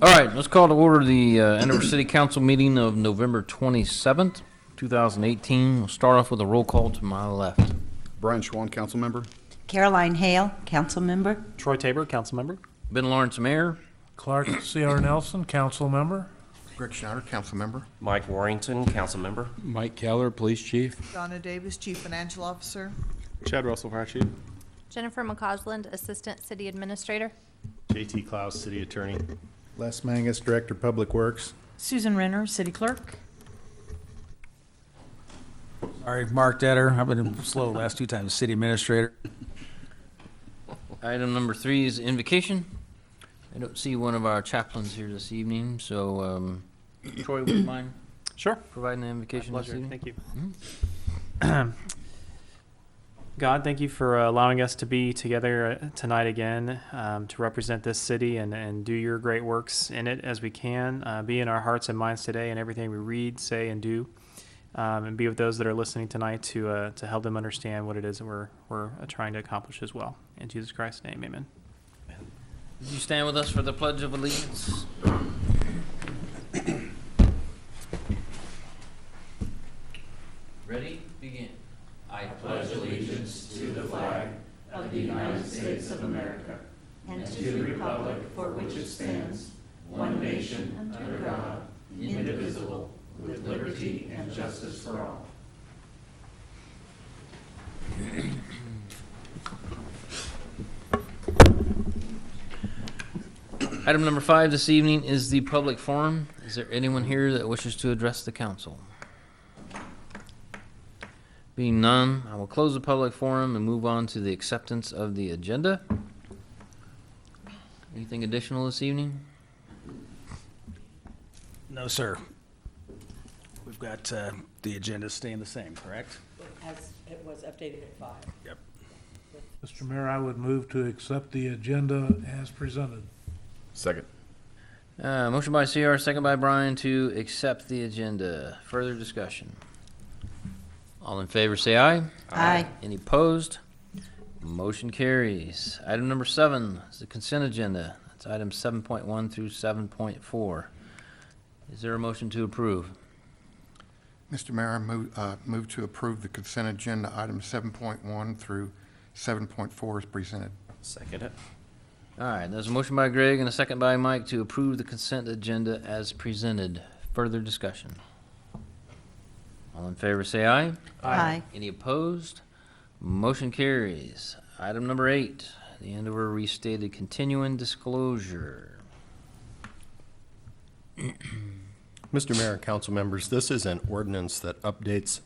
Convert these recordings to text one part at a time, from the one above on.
All right, let's call to order the Andover City Council meeting of November 27th, 2018. We'll start off with a roll call to my left. Brian Schwan, council member. Caroline Hale, council member. Troy Tabor, council member. Ben Lawrence, Mayor. Clark C.R. Nelson, council member. Greg Schneider, council member. Mike Warrington, council member. Mike Keller, Police Chief. Donna Davis, Chief Financial Officer. Chad Russell, Fire Chief. Jennifer McCausland, Assistant City Administrator. JT Klaus, City Attorney. Les Mangus, Director, Public Works. Susan Renner, City Clerk. Sorry, Mark Detter. I've been slow the last two times. City Administrator. Item number 3 is invocation. I don't see one of our chaplains here this evening, so Troy, would you mind Sure. providing the invocation this Pleasure. evening? Thank you. God, thank you for allowing us to be together tonight again to represent this city and do your great works in it as we can. Be in our hearts and minds today in everything we read, say, and do. And be with those that are listening tonight to help them understand what it is that we're trying to accomplish as well. In Jesus Christ's name, amen. Would you stand with us for the Pledge of Allegiance? Ready? Begin. I pledge allegiance to the flag Of the United States of America, and to the republic for which it stands, one nation, under God, indivisible, with liberty and justice for all. Item number 5 this evening is the public forum. Is there anyone here that wishes to address the council? Being none, I will close the public forum and move on to the acceptance of the agenda. Anything additional this evening? No, sir. We've got the agenda staying the same, correct? As it was updated at 5. Yep. Mr. Mayor, I would move to accept the agenda as presented. Second. Motion by CR, second by Brian to accept the agenda. Further discussion? All in favor say aye. Aye. Any opposed? Motion carries. Item number 7 is the consent agenda. That's items 7.1 through 7.4. Is there a motion to approve? Mr. Mayor, I move to approve the consent agenda items 7.1 through 7.4 as presented. Second it. All right, there's a motion by Greg and a second by Mike to approve the consent agenda as presented. Further discussion? All in favor say aye. Aye. Any opposed? Motion carries. Item number 8, the Andover restated continuing disclosure. Mr. Mayor, council members, this is an ordinance that updates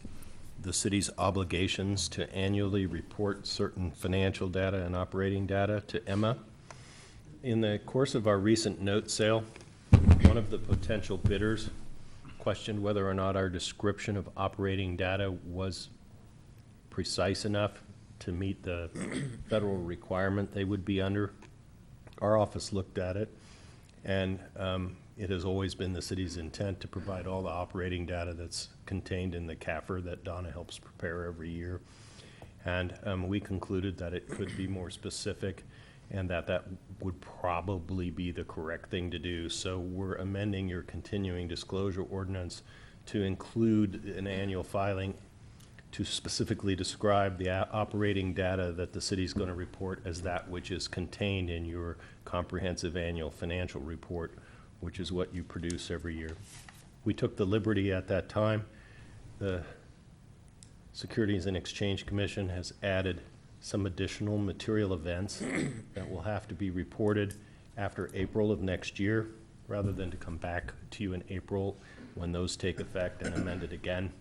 the city's obligations to annually report certain financial data and operating data to Emma. In the course of our recent note sale, one of the potential bidders questioned whether or not our description of operating data was precise enough to meet the federal requirement they would be under. Our office looked at it, and it has always been the city's intent to provide all the operating data that's contained in the CAFR that Donna helps prepare every year. And we concluded that it could be more specific and that would probably be the correct thing to do. So we're amending your continuing disclosure ordinance to include an annual filing to specifically describe the operating data that the city's going to report as that which is contained in your comprehensive annual financial report, which is what you produce every year. We took the liberty at that time. The Securities and Exchange Commission has added some additional material events that will have to be reported after April of next year, rather than to come back to you in April when those take effect and amended again.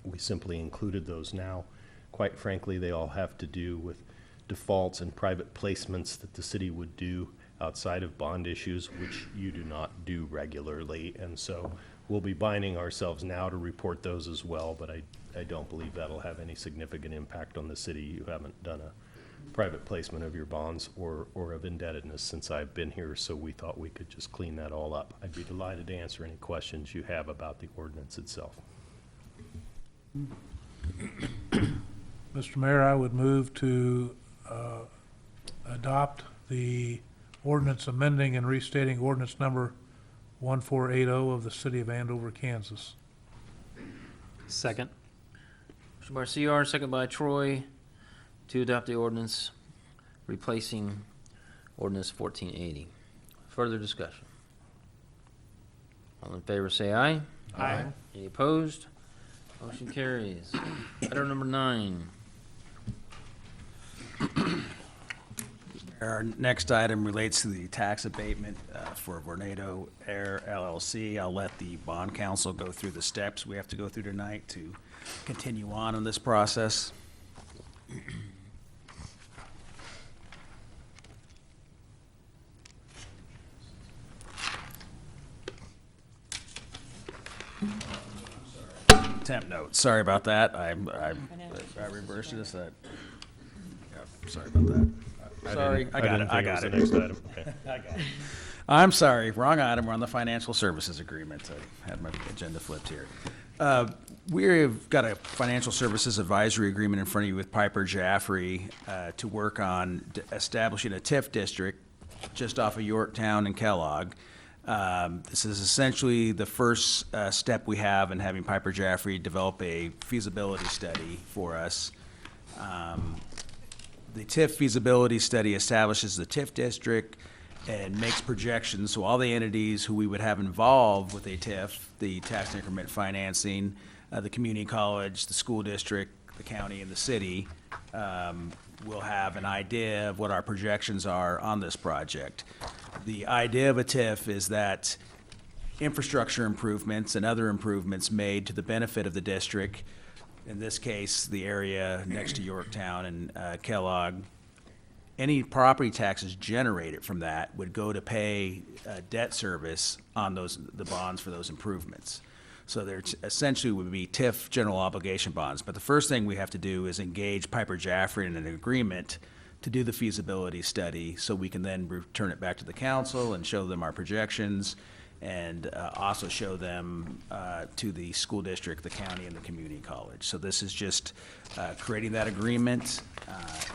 We simply included those now. Quite frankly, they all have to do with defaults and private placements that the city would do outside of bond issues, which you do not do regularly. And so we'll be binding ourselves now to report those as well, but I don't believe that'll have any significant impact on the city. You haven't done a private placement of your bonds or of indebtedness since I've been here, so we thought we could just clean that all up. I'd be delighted to answer any questions you have about the ordinance itself. Mr. Mayor, I would move to adopt the ordinance amending and restating ordinance number 1480 of the city of Andover, Kansas. Second. Motion by CR, second by Troy, to adopt the ordinance replacing ordinance 1480. Further discussion? All in favor say aye. Aye. Any opposed? Motion carries. Item number 9. Our next item relates to the tax abatement for Vornado Air LLC. I'll let the bond counsel go through the steps we have to go through tonight to continue on in this process. Temp note, sorry about that. I reversed this. Yeah, sorry about that. Sorry, I got it. I got it. Next item. Okay. I got it. I'm sorry, wrong item. We're on the financial services agreement. I had my agenda flipped here. We've got a financial services advisory agreement in front of you with Piper Jaffray to work on establishing a TIF district just off of Yorktown and Kellogg. This is essentially the first step we have in having Piper Jaffray develop a feasibility study for us. The TIF feasibility study establishes the TIF district and makes projections, so all the entities who we would have involved with a TIF, the tax increment financing, the community college, the school district, the county, and the city, will have an idea of what our projections are on this project. The idea of a TIF is that infrastructure improvements and other improvements made to the benefit of the district, in this case, the area next to Yorktown and Kellogg, any property taxes generated from that would go to pay debt service on the bonds for those improvements. So there essentially would be TIF general obligation bonds. But the first thing we have to do is engage Piper Jaffray in an agreement to do the feasibility study so we can then return it back to the council and show them our projections and also show them to the school district, the county, and the community college. So this is just creating that agreement,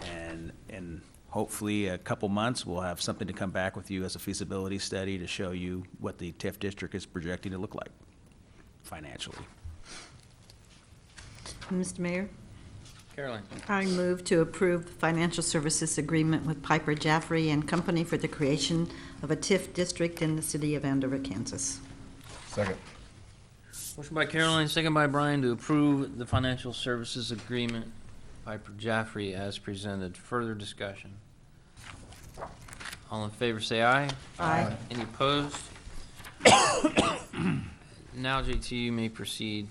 and in hopefully a couple months, we'll have something to come back with you as a feasibility study to show you what the TIF district is projecting to look like financially. Mr. Mayor, Caroline? I move to approve the financial services agreement with Piper Jaffray and Company for the creation of a TIF district in the city of Andover, Kansas. Second. Motion by Caroline, second by Brian, to approve the financial services agreement Piper Jaffray as presented. Further discussion? All in favor say aye. Aye. Any opposed? Now, JT, you may proceed.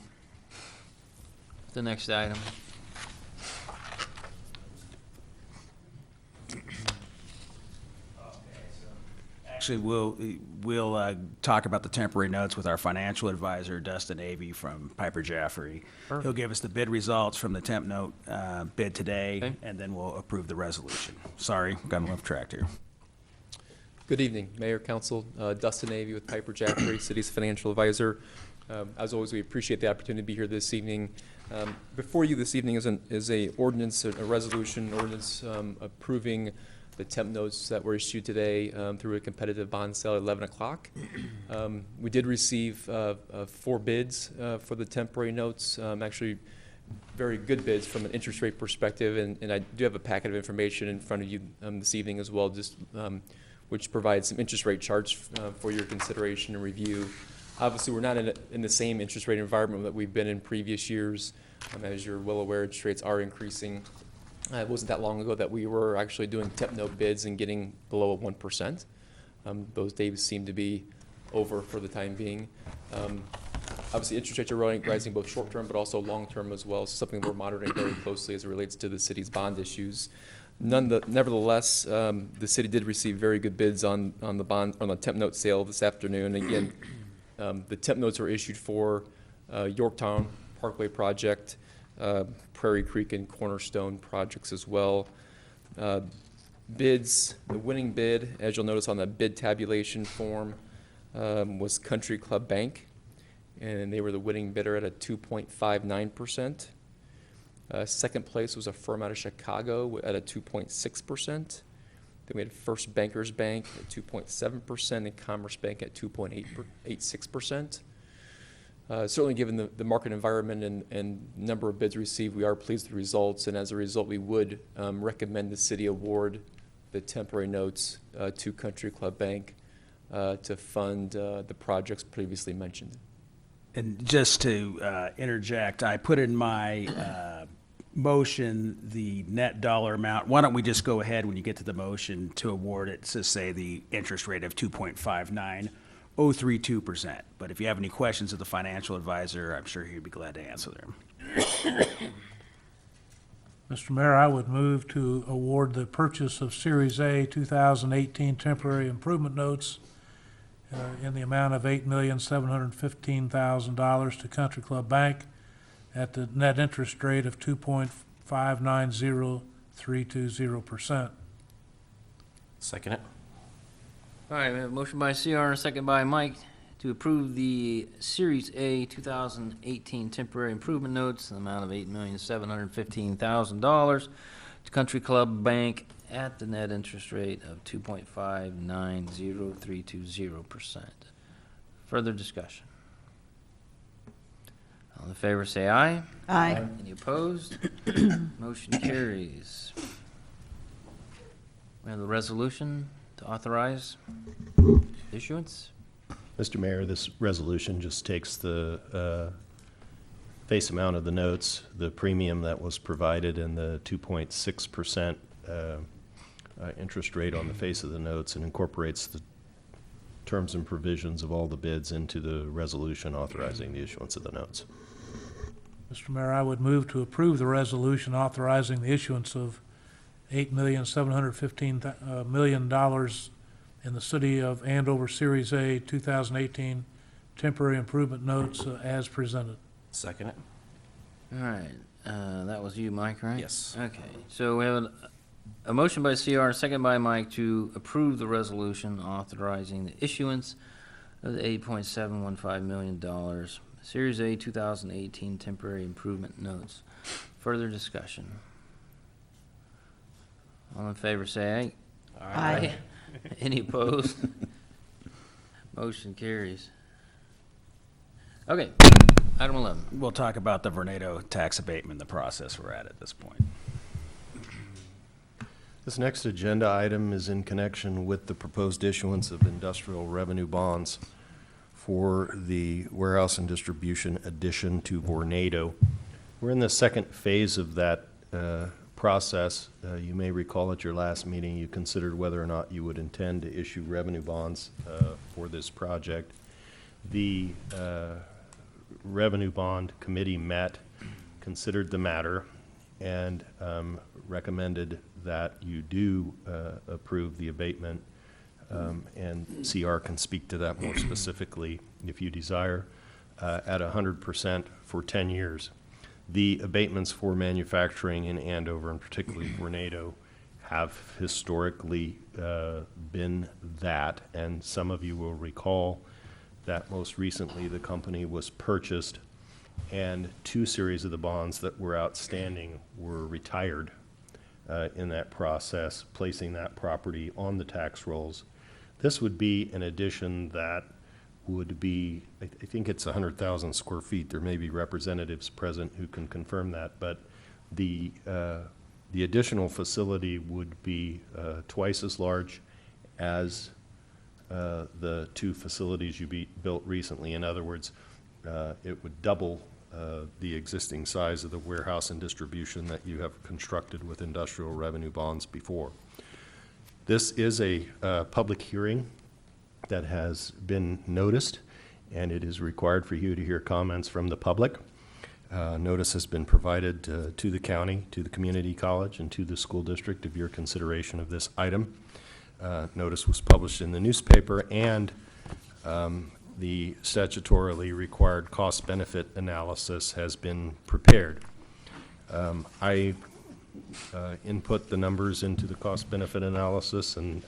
The next item. Actually, we'll talk about the temporary notes with our financial advisor, Dustin Avey from Piper Jaffray. Perfect. He'll give us the bid results from the temp note bid today, Okay. and then we'll approve the resolution. Sorry, got off track here. Good evening, Mayor, Council. Dustin Avey with Piper Jaffray, City's financial advisor. As always, we appreciate the opportunity to be here this evening. Before you this evening is a ordinance, a resolution ordinance approving the temp notes that were issued today through a competitive bond sale at 11 o'clock. We did receive 4 bids for the temporary notes, actually very good bids from an interest rate perspective, and I do have a packet of information in front of you this evening as well, just which provides some interest rate charts for your consideration and review. Obviously, we're not in the same interest rate environment that we've been in previous years. As you're well aware, interest rates are increasing. It wasn't that long ago that we were actually doing temp note bids and getting below 1%. Those days seem to be over for the time being. Obviously, interest rates are rising both short-term but also long-term as well, so something we're monitoring very closely as it relates to the city's bond issues. Nevertheless, the city did receive very good bids on the temp note sale this afternoon. Again, the temp notes were issued for Yorktown Parkway project, Prairie Creek and Cornerstone projects as well. Bids, the winning bid, as you'll notice on the bid tabulation form, was Country Club Bank, and they were the winning bidder at a 2.59%. Second place was a firm out of Chicago at a 2.6%. Then we had First Bankers Bank at 2.7% and Commerce Bank at 2.86%. Certainly, given the market environment and number of bids received, we are pleased with the results, and as a result, we would recommend the city award the temporary notes to Country Club Bank to fund the projects previously mentioned. And just to interject, I put in my motion the net dollar amount. Why don't we just go ahead when you get to the motion to award it, to say the interest rate of 2.59032%. But if you have any questions of the financial advisor, I'm sure he'd be glad to answer them. Mr. Mayor, I would move to award the purchase of Series A 2018 temporary improvement notes in the amount of $8,715,000 to Country Club Bank at the net interest rate of 2.590320%. Second it. All right, we have a motion by CR and a second by Mike to approve the Series A 2018 temporary improvement notes in the amount of $8,715,000 to Country Club Bank at the net interest rate of 2.590320%. Further discussion? All in favor say aye. Aye. Any opposed? Motion carries. We have the resolution to authorize issuance. Mr. Mayor, this resolution just takes the face amount of the notes, the premium that was provided, and the 2.6% interest rate on the face of the notes, and incorporates the terms and provisions of all the bids into the resolution authorizing the issuance of the notes. Mr. Mayor, I would move to approve the resolution authorizing the issuance of $8,715 million in the City of Andover Series A 2018 temporary improvement notes as presented. Second it. All right, that was you, Mike, right? Yes. Okay, so we have a motion by CR, a second by Mike to approve the resolution authorizing the issuance of the $8.715 million Series A 2018 temporary improvement notes. Further discussion? All in favor say aye. Aye. Any opposed? Motion carries. Okay, item 11. We'll talk about the Vornado tax abatement, the process we're at this point. This next agenda item is in connection with the proposed issuance of industrial revenue bonds for the warehouse and distribution addition to Vornado. We're in the second phase of that process. You may recall at your last meeting you considered whether or not you would intend to issue revenue bonds for this project. The Revenue Bond Committee met, considered the matter, and recommended that you do approve the abatement, and CR can speak to that more specifically if you desire, at 100% for 10 years. The abatements for manufacturing in Andover, and particularly Vornado, have historically been that, and some of you will recall that most recently the company was purchased and 2 series of the bonds that were outstanding were retired in that process, placing that property on the tax rolls. This would be an addition that would be, I think it's 100,000 square feet. There may be representatives present who can confirm that, but the additional facility would be twice as large as the 2 facilities you built recently. In other words, it would double the existing size of the warehouse and distribution that you have constructed with industrial revenue bonds before. This is a public hearing that has been noticed, and it is required for you to hear comments from the public. Notice has been provided to the county, to the community college, and to the school district of your consideration of this item. Notice was published in the newspaper, and the statutorily required cost-benefit analysis has been prepared. I input the numbers into the cost-benefit analysis, and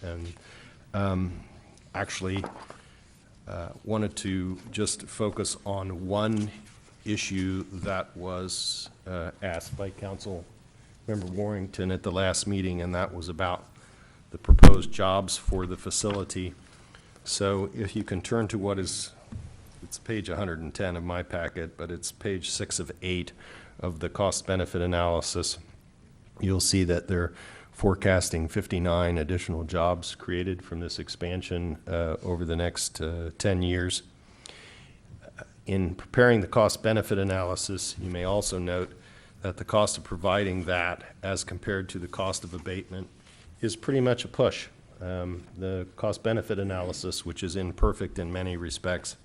actually wanted to just focus on one issue that was asked by Council Member Warrington at the last meeting, and that was about the proposed jobs for the facility. So if you can turn to what is, it's page 110 of my packet, but it's page 6 of 8 of the cost-benefit analysis, you'll see that they're forecasting 59 additional jobs created from this expansion over the next 10 years. In preparing the cost-benefit analysis, you may also note that the cost of providing that as compared to the cost of abatement is pretty much a push. The cost-benefit analysis, which is imperfect in many respects,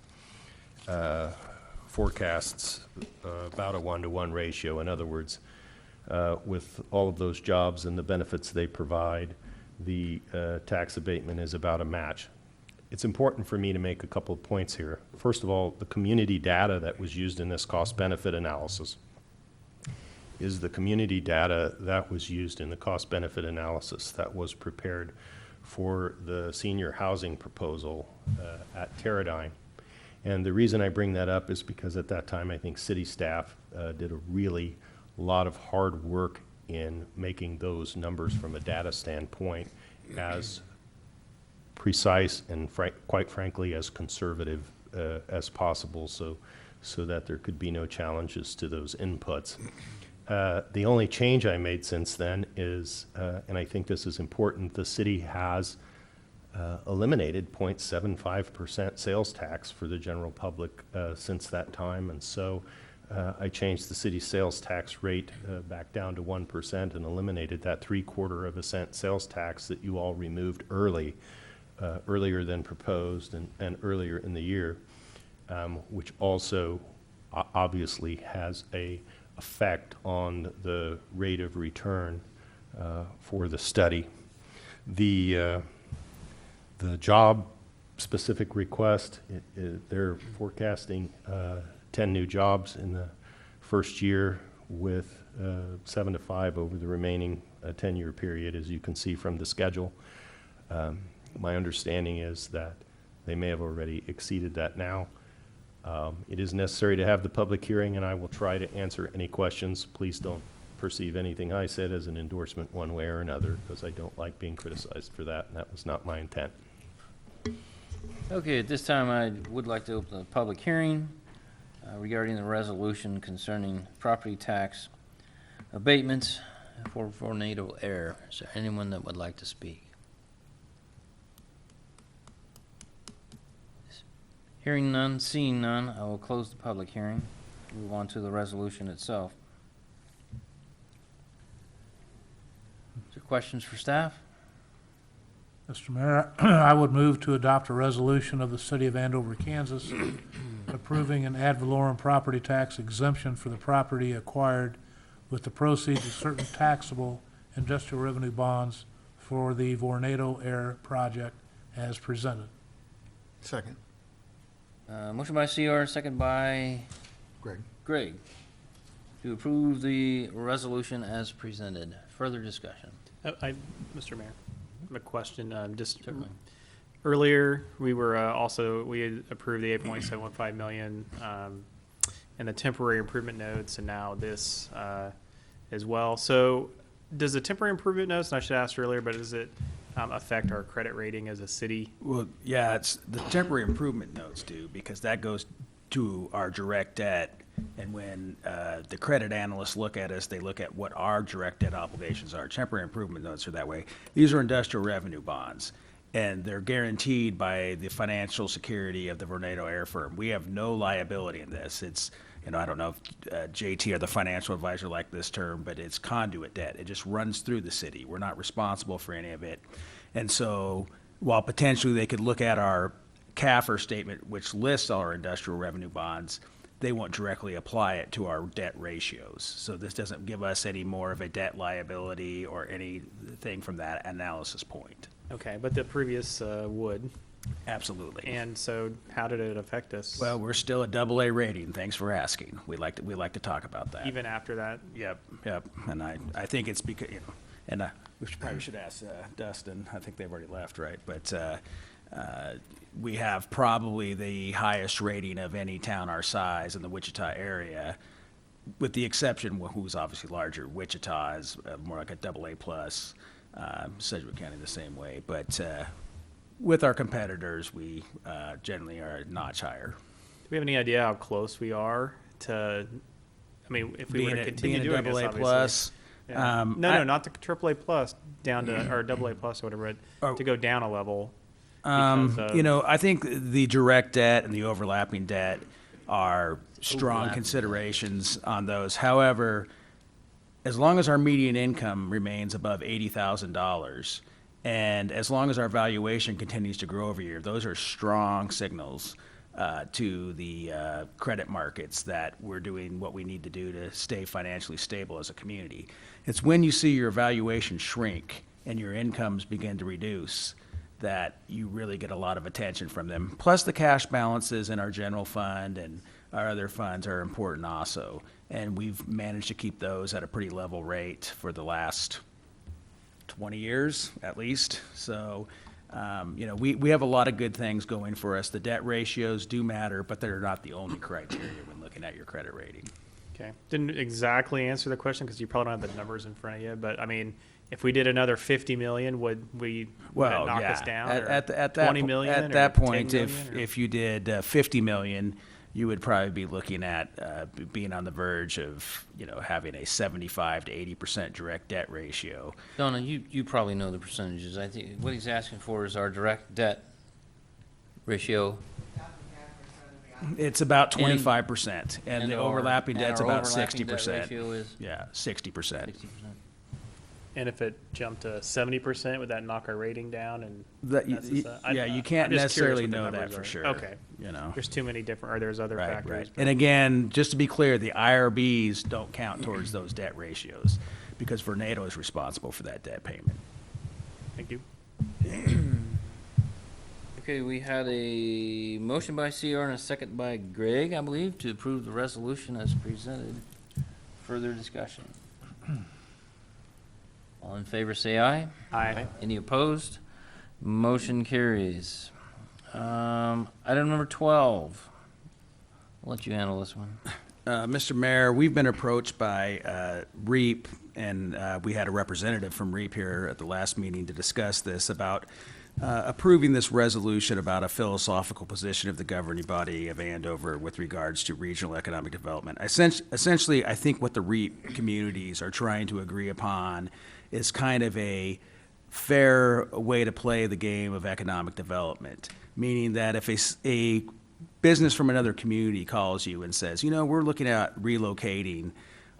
forecasts about a 1-to-1 ratio. In other words, with all of those jobs and the benefits they provide, the tax abatement is about a match. It's important for me to make a couple of points here. First of all, the community data that was used in this cost-benefit analysis is the community data that was used in the cost-benefit analysis that was prepared for the senior housing proposal at Teradyne. And the reason I bring that up is because at that time I think city staff did a really lot of hard work in making those numbers from a data standpoint as precise and quite frankly as conservative as possible, so that there could be no challenges to those inputs. The only change I made since then is, and I think this is important, the city has eliminated 0.75% sales tax for the general public since that time, and so I changed the city sales tax rate back down to 1% and eliminated that 3/4 cent sales tax that you all removed earlier than proposed and earlier in the year, which also obviously has a effect on the rate of return for the study. The job-specific request, they're forecasting 10 new jobs in the first year with 7 to 5 over the remaining 10-year period, as you can see from the schedule. My understanding is that they may have already exceeded that now. It is necessary to have the public hearing, and I will try to answer any questions. Please don't perceive anything I said as an endorsement one way or another, because I don't like being criticized for that, and that was not my intent. Okay, at this time, I would like to open the public hearing regarding the resolution concerning property tax abatements for Vornado Air. Is there anyone that would like to speak? Hearing none, seeing none, I will close the public hearing. Move on to the resolution itself. Is there questions for staff? Mr. Mayor, I would move to adopt a resolution of the City of Andover, Kansas, approving an ad valorem property tax exemption for the property acquired with the proceeds of certain taxable industrial revenue bonds for the Vornado Air project as presented. Second. Motion by CR, second by Greg. to approve the resolution as presented. Further discussion. Mr. Mayor, I have a question. Just Certainly. earlier, we were we had approved the 8.715 million and the temporary improvement notes, and now this as well. So, does the temporary improvement notes? And I should have asked earlier, but does it affect our credit rating as a city? Well, yeah, it's the temporary improvement notes do, because that goes to our direct debt. And when the credit analysts look at us, they look at what our direct debt obligations are. Temporary improvement notes are that way. These are industrial revenue bonds, and they're guaranteed by the financial security of the Vornado Air firm. We have no liability in this. It's, I don't know if JT or the financial advisor like this term, but it's conduit debt. It just runs through the city. We're not responsible for any of it. And so while potentially they could look at our CAFR statement, which lists all our industrial revenue bonds, they won't directly apply it to our debt ratios. So this doesn't give us any more of a debt liability or anything from that analysis point. Okay, but the previous would. Absolutely. And so, how did it affect us? Well, we're still a AA rating. Thanks for asking. We like to talk about that. Even after that. Yep. And I think it's because and we probably should ask Dustin. I think they've already left, right? But we have probably the highest rating of any town our size in the Wichita area, with the exception, who's obviously larger. Wichita is more like a AA plus. Sedgwick County the same way. But with our competitors, we generally are a notch higher. Do we have any idea how close we are to, I mean, if we were to continue doing this, AA obviously. plus. Yeah. No, not the AAA plus down to, or AA plus or whatever, Oh. to go down a level. because of- You know, I think the direct debt and the overlapping debt are strong Overlapping. considerations on those. However, as long as our median income remains above $80,000, and as long as our valuation continues to grow over year, those are strong signals to the credit markets that we're doing what we need to do to stay financially stable as a community. It's when you see your valuation shrink and your incomes begin to reduce that you really get a lot of attention from them. Plus, the cash balances in our general fund and our other funds are important also. And we've managed to keep those at a pretty level rate for the last 20 years at least. So, you know, we have a lot of good things going for us. The debt ratios do matter, but they're not the only criteria when looking at your credit rating. Okay, didn't exactly answer the question because you probably don't have the numbers in front of you, but I mean, if we did another 50 million, would that Well, knock yeah. us down? At that 20 po- million? At or that 10 point, million, or- if you did 50 million, you would probably be looking at being on the verge of, you know, having a 75 to 80% direct debt ratio. Donna, you probably know the percentages. I think what he's asking for is our direct debt ratio. It's about 25%, and the our- overlapping and debt's our about overlapping debt 60%. ratio is Yeah, 60%. 60%. And if it jumped to 70%, would that knock our rating down? And That, that's the- yeah, you can't I'm just curious necessarily what the know that numbers for are. sure. Okay. You know. There's too many different, or there's other Right, factors. right. but- And again, just to be clear, the IRBs don't count towards those debt ratios because Vornado is responsible for that debt payment. Thank you. Okay, we had a motion by CR and a second by Greg, I believe, to approve the resolution as presented. Further discussion? All in favor, say aye. Aye. Any opposed? Motion carries. Item number 12. I'll let you handle this one. Mr. Mayor, we've been approached by REAP, and we had a representative from REAP here at the last meeting to discuss this about approving this resolution about a philosophical position of the governing body of Andover with regards to regional economic development. Essentially, I think what the REAP communities are trying to agree upon is kind of a fair way to play the game of economic development, meaning that if a business from another community calls you and says, you know, we're looking at relocating,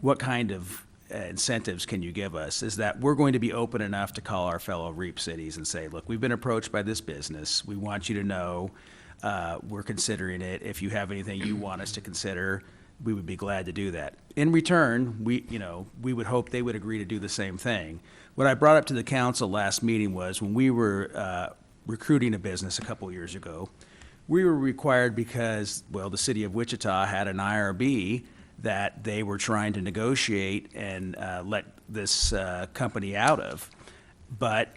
what kind of incentives can you give us? Is that we're going to be open enough to call our fellow REAP cities and say, look, we've been approached by this business. We want you to know we're considering it. If you have anything you want us to consider, we would be glad to do that. In return, we would hope they would agree to do the same thing. What I brought up to the council last meeting was when we were recruiting a business a couple years ago, we were required because, well, the city of Wichita had an IRB that they were trying to negotiate and let this company out of. But,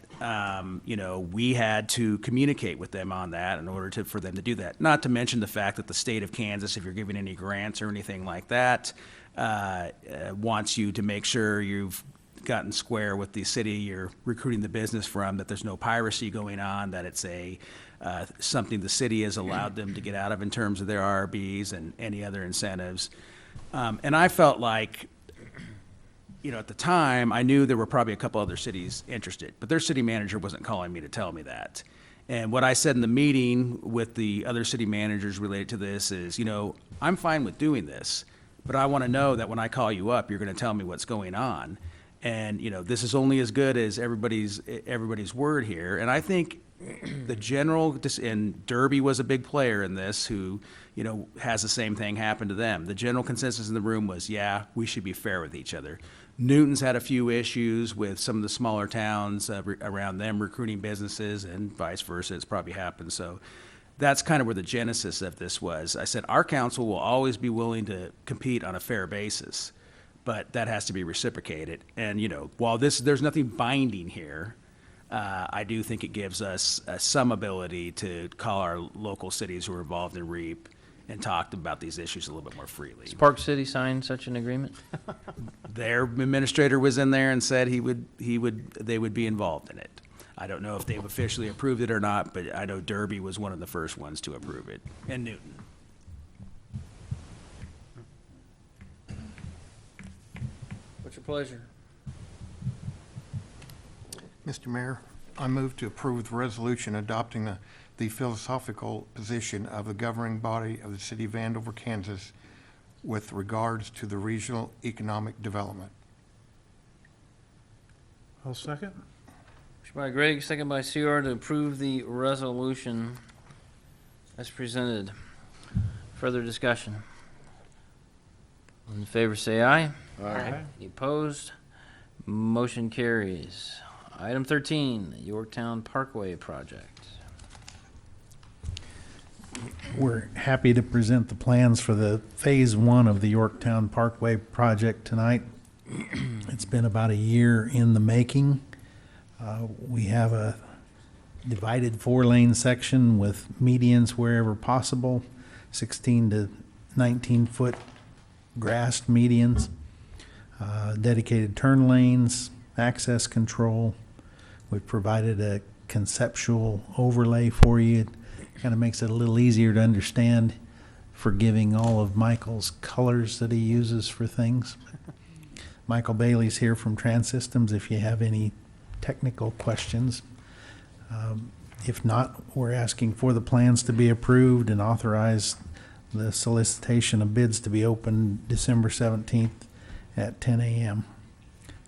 you know, we had to communicate with them on that in order for them to do that. Not to mention the fact that the state of Kansas, if you're giving any grants or anything like that, wants you to make sure you've gotten square with the city you're recruiting the business from, that there's no piracy going on, that it's something the city has allowed them to get out of in terms of their RBs and any other incentives. And I felt like, you know, at the time, I knew there were probably a couple other cities interested, but their city manager wasn't calling me to tell me that. And what I said in the meeting with the other city managers related to this is, you know, I'm fine with doing this, but I want to know that when I call you up, you're going to tell me what's going on. And, you know, this is only as good as everybody's word here. And I think the general, and Derby was a big player in this who, you know, has the same thing happen to them. The general consensus in the room was, yeah, we should be fair with each other. Newton's had a few issues with some of the smaller towns around them recruiting businesses, and vice versa. It's probably happened. So that's kind of where the genesis of this was. I said, our council will always be willing to compete on a fair basis, but that has to be reciprocated. And, you know, while there's nothing binding here, I do think it gives us some ability to call our local cities who are involved in REAP and talked about these issues a little bit more freely. Has Park City signed such an agreement? Their administrator was in there and said they would be involved in it. I don't know if they've officially approved it or not, but I know Derby was one of the first ones to approve it, and Newton. What's your pleasure? Mr. Mayor, I move to approve the resolution adopting the philosophical position of the governing body of the city of Andover, Kansas with regards to the regional economic development. I'll second. Motion by Greg, second by CR to approve the resolution as presented. Further discussion? All in favor, say aye. Aye. Any opposed? Motion carries. Item 13, Yorktown Parkway Project. We're happy to present the plans for the Phase 1 of the Yorktown Parkway project tonight. It's been about a year in the making. We have a divided 4-lane section with medians wherever possible, 16 to 19-foot grassed medians, dedicated turn lanes, access control. We've provided a conceptual overlay for you. Kind of makes it a little easier to understand, forgiving all of Michael's colors that he uses for things. Michael Bailey's here from Trans-Systems if you have any technical questions. If not, we're asking for the plans to be approved and authorize the solicitation of bids to be opened December 17th at 10 a.m.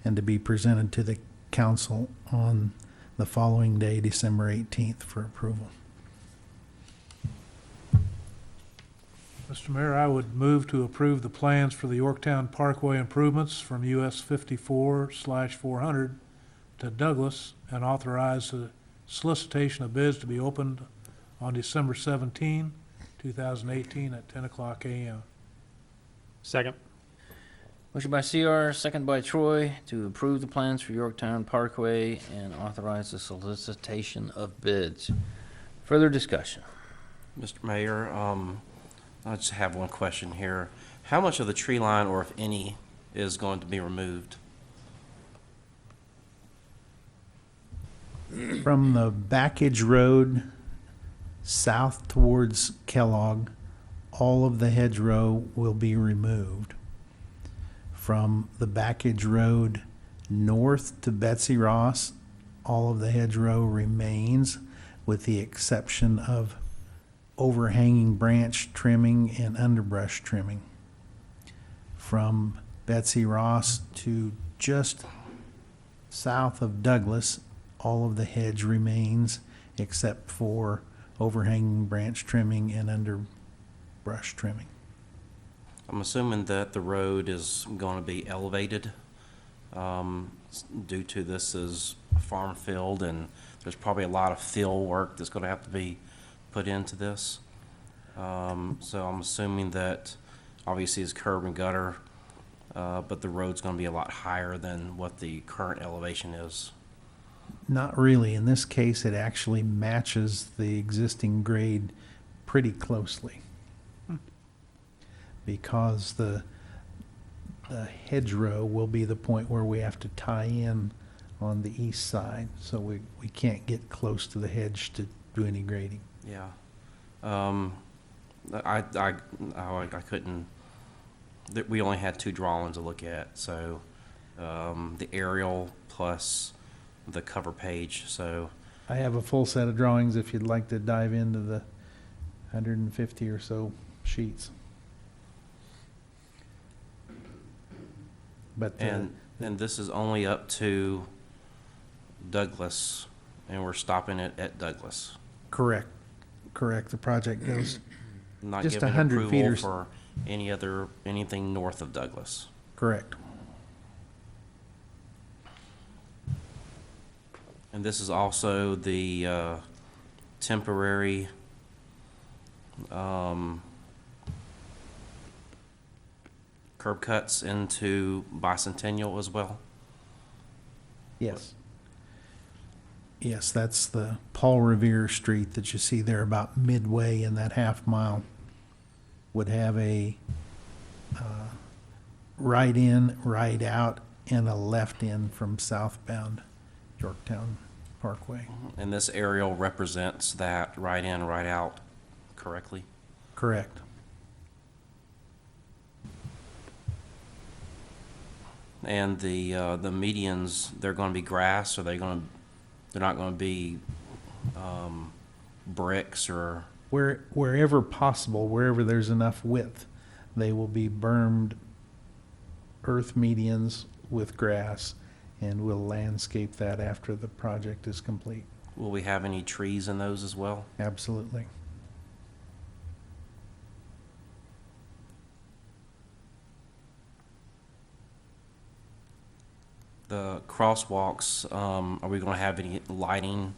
and to be presented to the council on the following day, December 18th, for approval. Mr. Mayor, I would move to approve the plans for the Yorktown Parkway improvements from US 54/400 to Douglas and authorize the solicitation of bids to be opened on December 17, 2018 at 10 o'clock a.m. Second. Motion by CR, second by Troy to approve the plans for Yorktown Parkway and authorize the solicitation of bids. Further discussion? Mr. Mayor, I just have one question here. How much of the tree line, or if any, is going to be removed? From the Backage Road south towards Kellogg, all of the hedgerow will be removed. From the Backage Road north to Betsy Ross, all of the hedgerow remains, with the exception of overhanging branch trimming and underbrush trimming. From Betsy Ross to just south of Douglas, all of the hedge remains except for overhanging branch trimming and underbrush trimming. I'm assuming that the road is going to be elevated due to this is a farm field, and there's probably a lot of fill work that's going to have to be put into this. So I'm assuming that obviously it's curb and gutter, but the road's going to be a lot higher than what the current elevation is. Not really. In this case, it actually matches the existing grade pretty closely. Because the hedgerow will be the point where we have to tie in on the east side, so we can't get close to the hedge to do any grading. Yeah. I couldn't, we only had 2 drawings to look at, so the aerial plus the cover page, so. I have a full set of drawings if you'd like to dive into the 150 or so sheets. But And this is only up to Douglas, and we're stopping it at Douglas. correct. The project goes Not just giving 100 feet approval or for anything north of Douglas. correct. And this is also the temporary curb cuts into Bicentennial as well. Yes. Yes, that's the Paul Revere Street that you see there about midway in that half mile. would have a right in, right out, and a left in from southbound Yorktown Parkway. And this aerial represents that right in, right out correctly? Correct. And the medians, they're gonna be grass, or they're not gonna be, bricks or, Wherever possible, wherever there's enough width, they will be bermed earth medians with grass, and we'll landscape that after the project is complete. will we have any trees in those as well? Absolutely. The crosswalks, are we gonna have any lighting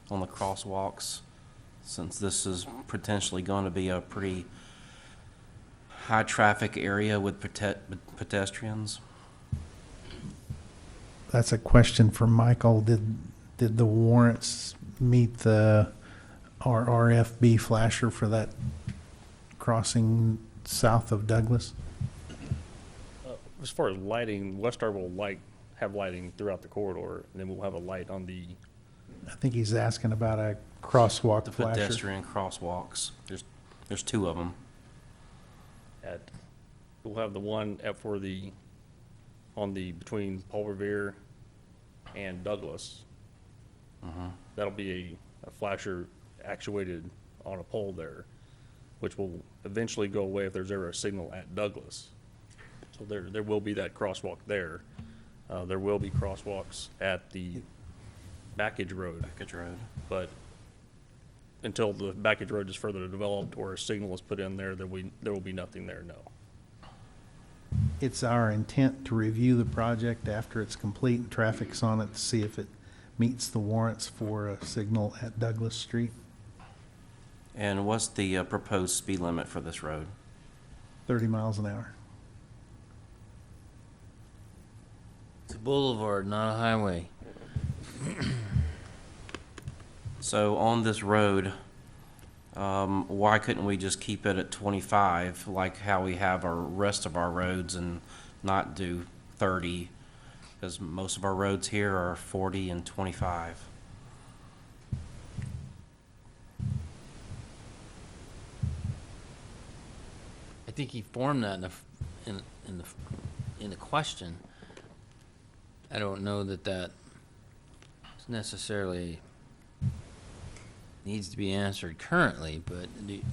on the crosswalks? Since this is potentially gonna be a pretty high-traffic area with pedestrians? That's a question for Michael. Did the warrants meet the RFB flasher for that crossing south of Douglas? As far as lighting, Westar will have lighting throughout the corridor, and then we'll have a light on the, I think he's asking about a crosswalk The flasher. pedestrian crosswalks, there's two of them. we'll have the one between Paul Revere and Douglas. That'll be a flasher actuated on a pole there, which will eventually go away if there's ever a signal at Douglas. So there will be that crosswalk there. There will be crosswalks at the Backage Road, Backage Road. but until the Backage Road is further developed or a signal is put in there, there will be nothing there, no. It's our intent to review the project after it's complete and traffic's on it to see if it meets the warrants for a signal at Douglas Street. And what's the proposed speed limit for this road? 30 miles an hour. It's a boulevard, not a highway. So on this road, why couldn't we just keep it at 25, like how we have our rest of our roads, and not do 30? Because most of our roads here are 40 and 25. I think he formed that in the question. I don't know that necessarily needs to be answered currently, but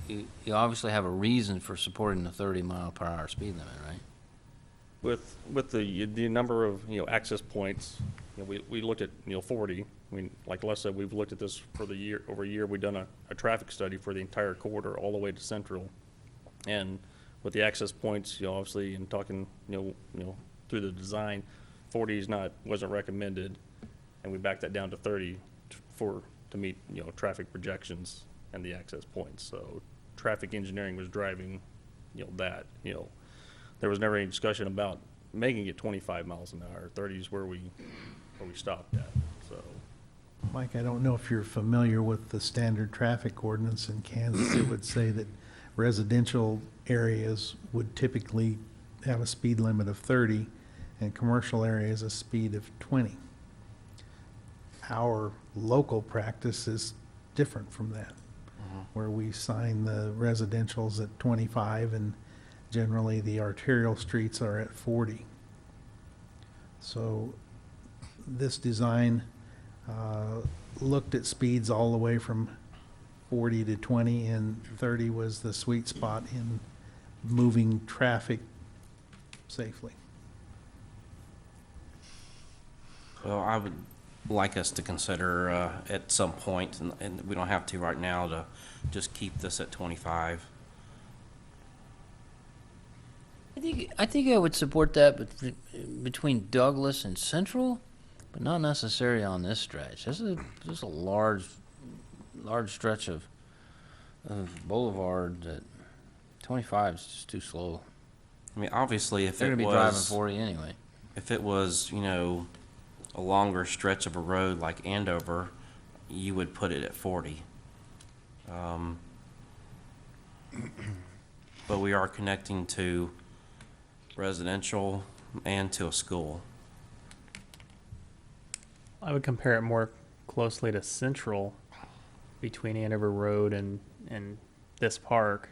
you obviously have a reason for supporting the 30-mile-per-hour speed limit, right? With the number of, access points, we looked at, 40. I mean, like Les said, we've looked at this for over a year. We've done a traffic study for the entire corridor all the way to Central. And with the access points, obviously, in talking, through the design, 40 wasn't recommended, and we backed that down to 30 to meet, traffic projections and the access points. So traffic engineering was driving, that, there was never any discussion about making it 25 miles an hour. 30 is where we stopped at, so. Mike, I don't know if you're familiar with the standard traffic ordinance in Kansas. It would say that residential areas would typically have a speed limit of 30 and commercial areas a speed of 20. Our local practice is different from that, where we sign the residentials at 25 and generally the arterial streets are at 40. So this design looked at speeds all the way from 40 to 20, and 30 was the sweet spot in moving traffic safely. Well, I would like us to consider at some point, and we don't have to right now, to just keep this at 25. I think I would support that between Douglas and Central, but not necessarily on this stretch. This is a large stretch of boulevard that 25 is just too slow. I mean, obviously, if They're it gonna be driving was, 40 anyway. if it was, a longer stretch of a road like Andover, you would put it at 40. but we are connecting to residential and to a school. I would compare it more closely to Central between Andover Road and this park.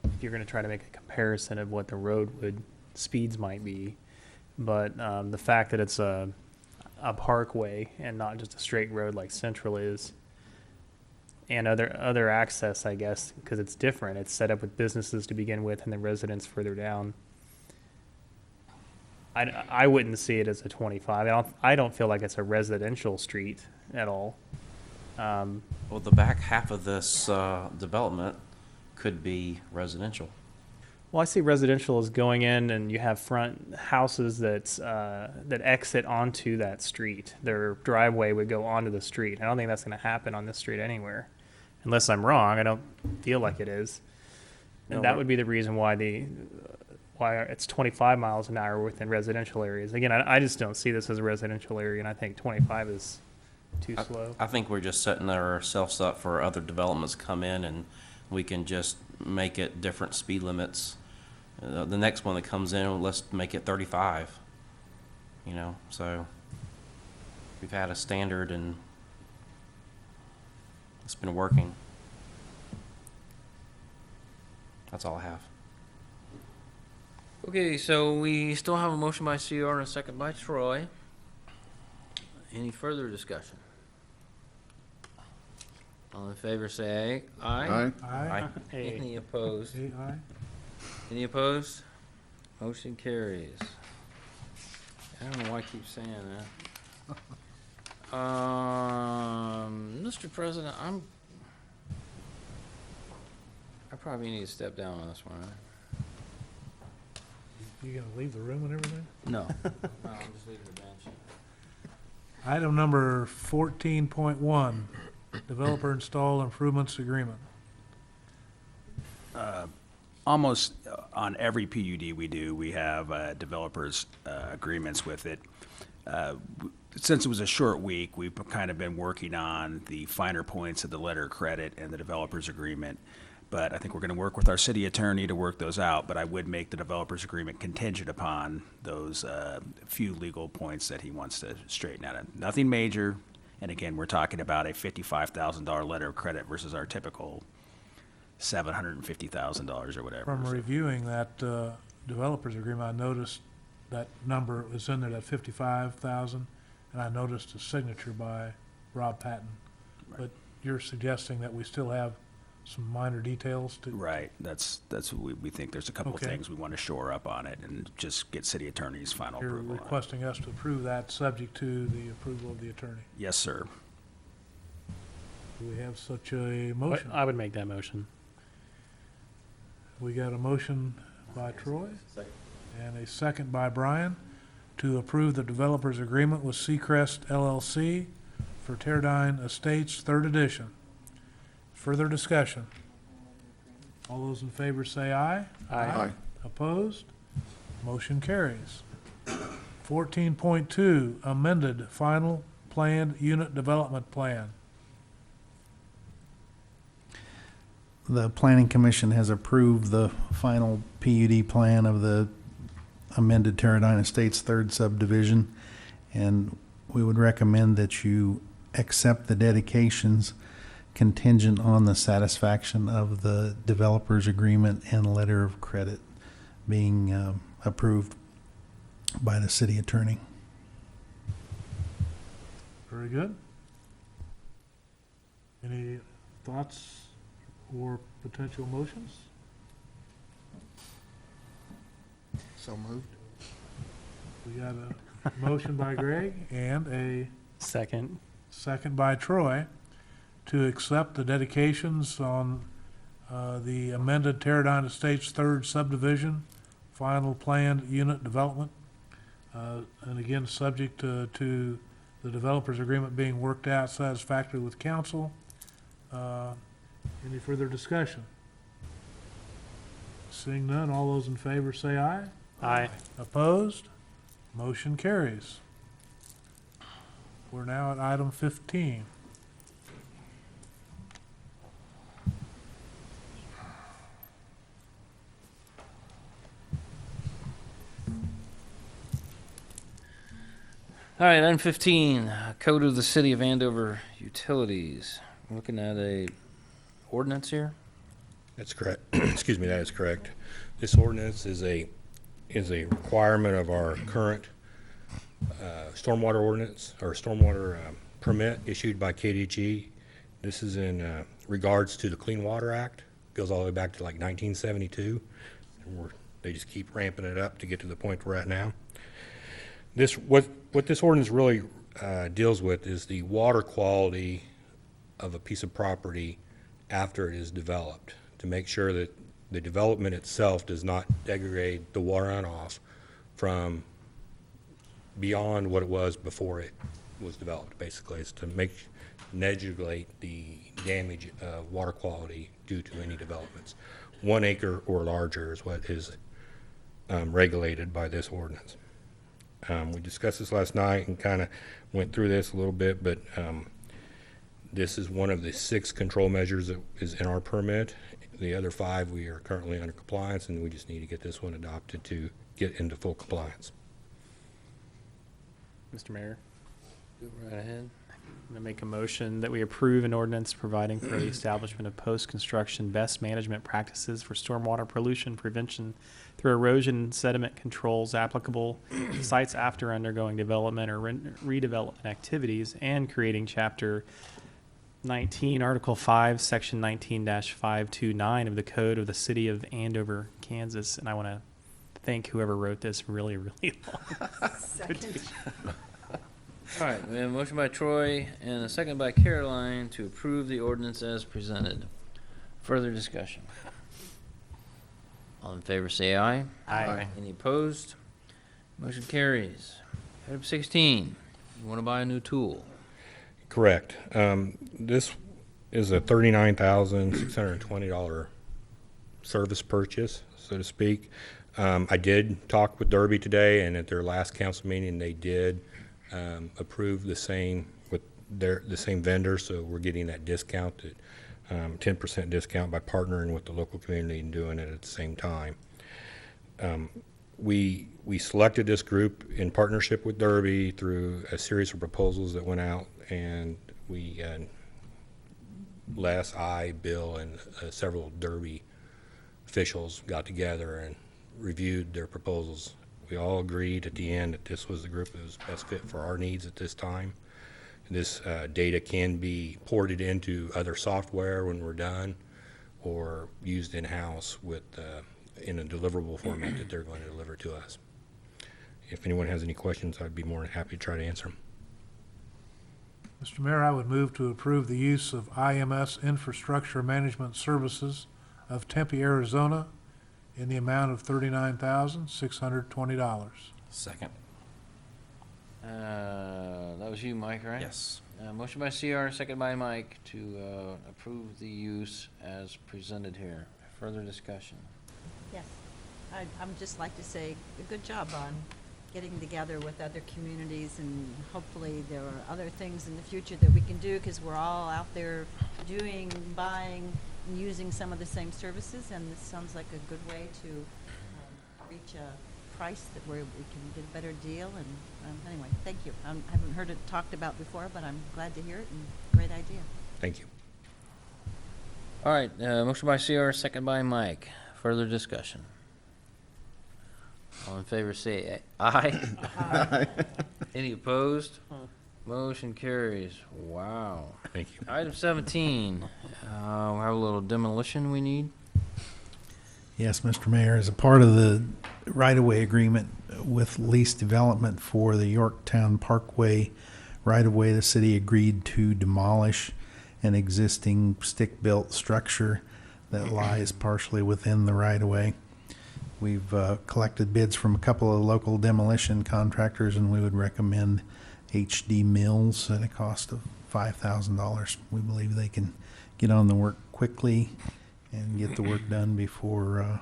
If you're going to try to make a comparison of what the road speeds might be. But the fact that it's a parkway and not just a straight road like Central is, and other access, I guess, because it's different. It's set up with businesses to begin with and then residents further down. I wouldn't see it as a 25. I don't feel like it's a residential street at all. Well, the back half of this development could be residential. Well, I see residential as going in, and you have front houses that exit onto that street. Their driveway would go onto the street. I don't think that's going to happen on this street anywhere, unless I'm wrong. I don't feel like it is, and No, that but- would be the reason why why it's 25 miles an hour within residential areas. Again, I just don't see this as a residential area, and I think 25 is too slow. I think we're just setting ourselves up for other developments to come in, and we can just make it different speed limits. The next one that comes in, let's make it 35. You know, so we've had a standard and it's been working. That's all I have. Okay, so we still have a motion by CR and a second by Troy. Any further discussion? All in favor, say aye. Aye. Any opposed? Aye. Any opposed? Motion carries. I don't know why I keep saying that. Mr. President, I probably need to step down on this one, right? You gonna leave the room and everything? No. No, I'm just leaving the bench. Item number 14.1, developer install improvements agreement. Almost on every PUD we do, we have developers' agreements with it. Since it was a short week, we've kind of been working on the finer points of the letter of credit and the developers' agreement. But I think we're going to work with our city attorney to work those out. But I would make the developers' agreement contingent upon those few legal points that he wants to straighten out. Nothing major. And again, we're talking about a $55,000 letter of credit versus our typical $750,000 or whatever. From So- reviewing that developers agreement, I noticed that number was in there, that 55,000, and I noticed a signature by Rob Patton. But you're suggesting that we still have some minor details to? Right, that's what we think there's a couple of Okay. things we want to shore up on it and just get city attorney's final You're approval on it. requesting us to approve that, subject to the approval of the attorney. Yes, sir. Do we have such a motion? I would make that motion. We got a motion by Troy and a second by Brian to approve the developer's agreement with Seacrest LLC for Teradyne Estates Third Edition. Further discussion? All those in favor say aye. Aye. Opposed? Motion carries. 14.2, amended final planned unit development plan. The Planning Commission has approved the final PUD plan of the amended Teradyne Estates Third Subdivision, and we would recommend that you accept the dedications contingent on the satisfaction of the developer's agreement and letter of credit being approved by the city attorney. Very good. Any thoughts or potential motions? So moved. We got a motion by Greg and a Second. second by Troy to accept the dedications on the amended Teradyne Estates Third Subdivision, final planned unit development. And again, subject to the developer's agreement being worked out satisfactorily with council. Any further discussion? Seeing none, all those in favor say aye. Aye. Opposed? Motion carries. We're now at item 15. All right, item 15, Code of the City of Andover Utilities. We're looking at a ordinance here. That's correct. Excuse me, that is correct. This ordinance is a requirement of our current stormwater ordinance or stormwater permit issued by KDHE. This is in regards to the Clean Water Act. Goes all the way back to like 1972. And they just keep ramping it up to get to the point we're at now. What this ordinance really deals with is the water quality of a piece of property after it is developed, to make sure that the development itself does not degrade the water runoff from beyond what it was before it was developed. Basically, it's to negate the damage of water quality due to any developments. 1 acre or larger is what is regulated by this ordinance. We discussed this last night and kind of went through this a little bit, but this is one of the 6 control measures that is in our permit. The other 5 we are currently under compliance, and we just need to get this one adopted to get into full compliance. Mr. Mayor, Go right ahead. I'm going to make a motion that we approve an ordinance providing for the establishment of post-construction best management practices for stormwater pollution prevention through erosion and sediment controls applicable to sites after undergoing development or redevelopment activities, and creating Chapter 19, Article 5, Section 19-529 of the Code of the City of Andover, Kansas. And I want to thank whoever wrote this really, really long. Second. All right, we have a motion by Troy and a second by Caroline to approve the ordinance as presented. Further discussion? All in favor say aye. Aye. Any opposed? Motion carries. Item 16, you want to buy a new tool? Correct. This is a $39,620 service purchase, so to speak. I did talk with Derby today, and at their last council meeting, they did approve the same with the same vendor, so we're getting that discount, 10% discount by partnering with the local community and doing it at the same time. We selected this group in partnership with Derby through a series of proposals that went out, and we, Les, I, Bill, and several Derby officials got together and reviewed their proposals. We all agreed at the end that this was the group that was best fit for our needs at this time. This data can be ported into other software when we're done, or used in-house with in a deliverable format that they're going to deliver to us. If anyone has any questions, I'd be more than happy to try to answer them. Mr. Mayor, I would move to approve the use of IMS Infrastructure Management Services of Tempe, Arizona, in the amount of $39,620. Second. That was you, Mike, right? Yes. Motion by CR, second by Mike to approve the use as presented here. Further discussion? Yes. I'd just like to say a good job on getting together with other communities, and hopefully there are other things in the future that we can do, because we're all out there doing, buying, and using some of the same services, and this sounds like a good way to reach a price that where we can get a better deal. And anyway, thank you. I haven't heard it talked about before, but I'm glad to hear it, and great idea. Thank you. All right, motion by CR, second by Mike. Further discussion? All in favor say aye. Aye. Any opposed? Motion carries. Wow. Thank you. Item 17, we have a little demolition we need. Yes, Mr. Mayor, as a part of the right-of-way agreement with lease development for the Yorktown Parkway right-of-way, the city agreed to demolish an existing stick-built structure that lies partially within the right-of-way. We've collected bids from a couple of local demolition contractors, and we would recommend HD Mills at a cost of $5,000. We believe they can get on the work quickly and get the work done before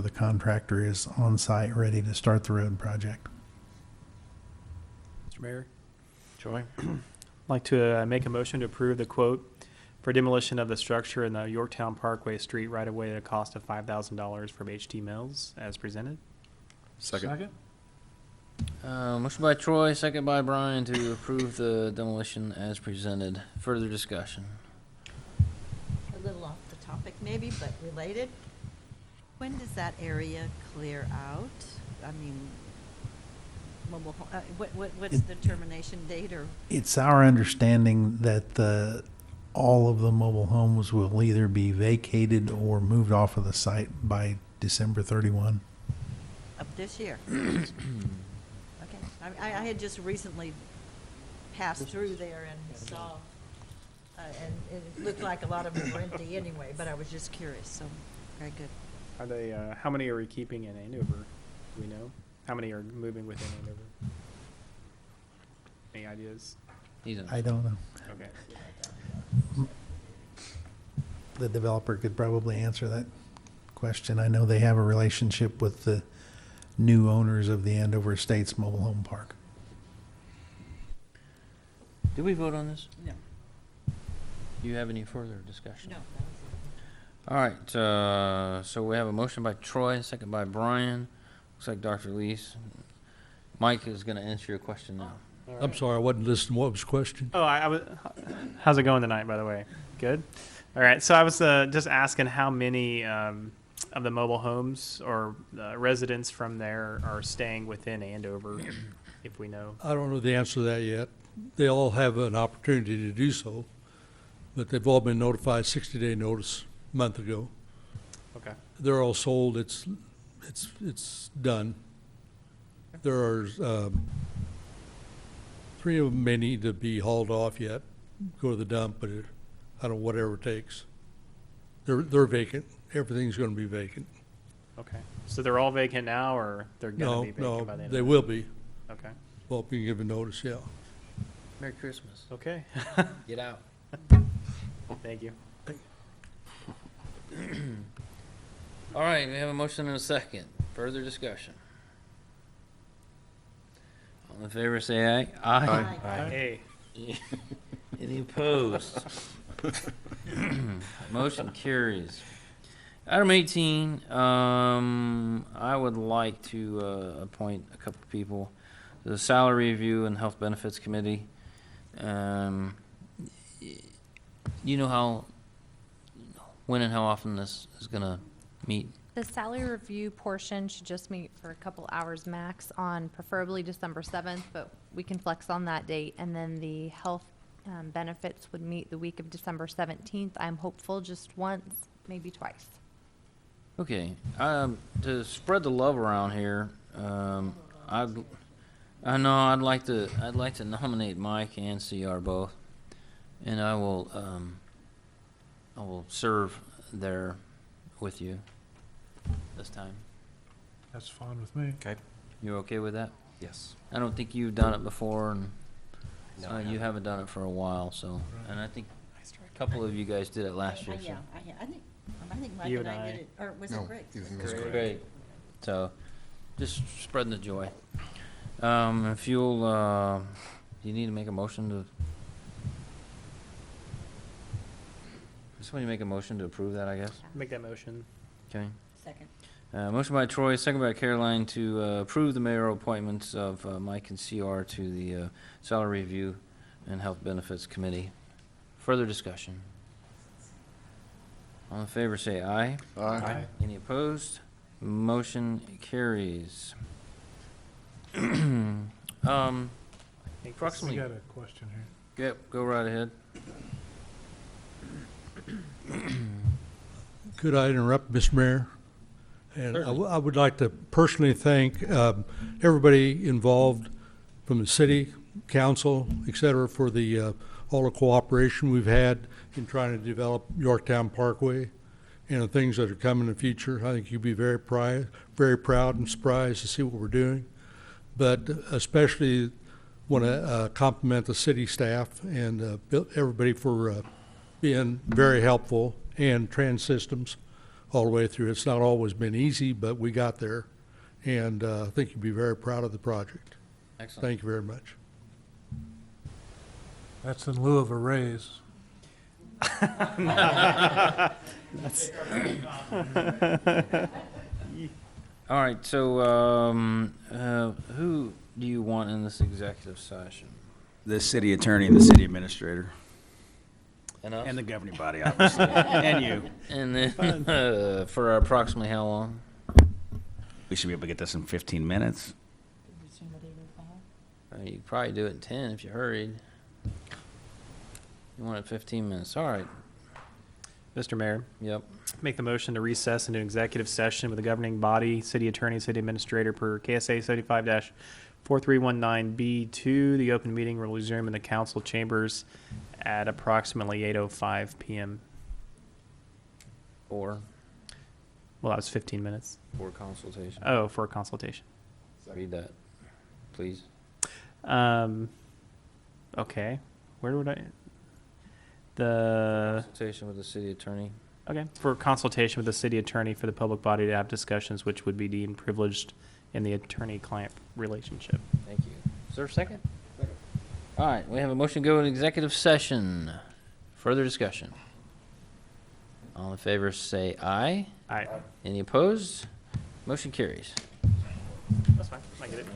the contractor is on site ready to start the road project. Mr. Mayor, Troy? I'd like to make a motion to approve the quote for demolition of the structure in the Yorktown Parkway Street right-of-way at a cost of $5,000 from HD Mills as presented. Second. Motion by Troy, second by Brian to approve the demolition as presented. Further discussion. A little off the topic maybe, but related. When does that area clear out? I mean, mobile home, what's the termination date or? It's our understanding that all of the mobile homes will either be vacated or moved off of the site by December 31. Of this year? Okay. I had just recently passed through there and saw, and it looked like a lot of them were empty anyway, but I was just curious, so, very good. Are they, how many are we keeping in Andover? Do we know? How many are moving within Andover? Any ideas? I don't know. Okay. The developer could probably answer that question. I know they have a relationship with the new owners of the Andover Estates Mobile Home Park. Did we vote on this? No. Do you have any further discussion? No. All right, so we have a motion by Troy, second by Brian. Looks like Dr. Lees. Mike is going to answer your question now. I'm sorry, I wasn't listening. What was the question? Oh, I was. How's it going tonight, by the way? Good. All right. So I was just asking how many of the mobile homes or residents from there are staying within Andover, if we know. I don't know the answer to that yet. They all have an opportunity to do so, but they've all been notified 60-day notice a month ago. Okay. They're all sold. It's done. There are 3 of them may need to be hauled off yet, go to the dump, but I don't know, whatever it takes. They're vacant. Everything's going to be vacant. Okay. So they're all vacant now, or they're going to No, be vacant by the end they of will be. Okay. Well, if we can give a notice, yeah. Merry Christmas. Okay. Get out. Thank you. All right, we have a motion and a second. Further discussion. All in favor, say aye. Aye. Hey. Any opposed? Motion carries. Item 18, I would like to appoint a couple of people to the Salary Review and Health Benefits Committee. You know how, when and how often this is going to meet? The salary review portion should just meet for a couple hours max on preferably December 7th, but we can flex on that date. And then the health benefits would meet the week of December 17th. I'm hopeful just once, maybe twice. Okay, to spread the love around here, I'd like to nominate Mike and CR both, and I will serve there with you this time. That's fine with me. Okay. You okay with that? Yes. I don't think you've done it before, and No, I you haven't done it for a while, so, and I think a couple of you guys did it last year. So. Yeah, I think Mike You and and I I. did it, or was No, it Greg? it was Ms. Great. So, just spreading the joy. If you'll, you need to make a motion to. Somebody make a motion to approve that, I guess. Make that motion. Okay. Second. Motion by Troy, second by Caroline to approve the mayoral appointments of Mike and CR to the Salary Review and Health Benefits Committee. Further discussion. All in favor, say aye. Aye. Any opposed? Motion carries. I think We Approximately, got a question here. yep, go right ahead. Could I interrupt, Mr. Mayor? And I would like to personally thank everybody involved from the city, council, et cetera, for all the cooperation we've had in trying to develop Yorktown Parkway and the things that are coming in the future. I think you'd be very proud and surprised to see what we're doing. But especially want to compliment the city staff and everybody for being very helpful, and Trans Systems all the way through. It's not always been easy, but we got there, and I think you'd be very proud of the project. Excellent. Thank you very much. That's in lieu of a raise. All right, so who do you want in this executive session? The city attorney and the city administrator, Enough? and the governing body, obviously, and you. And then, for approximately how long? We should be able to get this in 15 minutes. You could probably do it in 10 if you hurried. You want it 15 minutes, all right. Mr. Mayor, Yep. make the motion to recess into executive session with the governing body, city attorney, city administrator per KSA 75-4319B2. The open meeting will resume in the council chambers at approximately 8:05 PM. Or Well, that was 15 minutes. for consultation. Oh, for a consultation. Read that, please. Okay, where would the, Consultation with the city attorney. okay, for consultation with the city attorney for the public body to have discussions which would be deemed privileged in the attorney-client relationship. Thank you. Is there a second? All right, we have a motion to go in executive session. Further discussion. All in favor say aye. Aye. Any opposed? Motion carries. That's fine, I get it.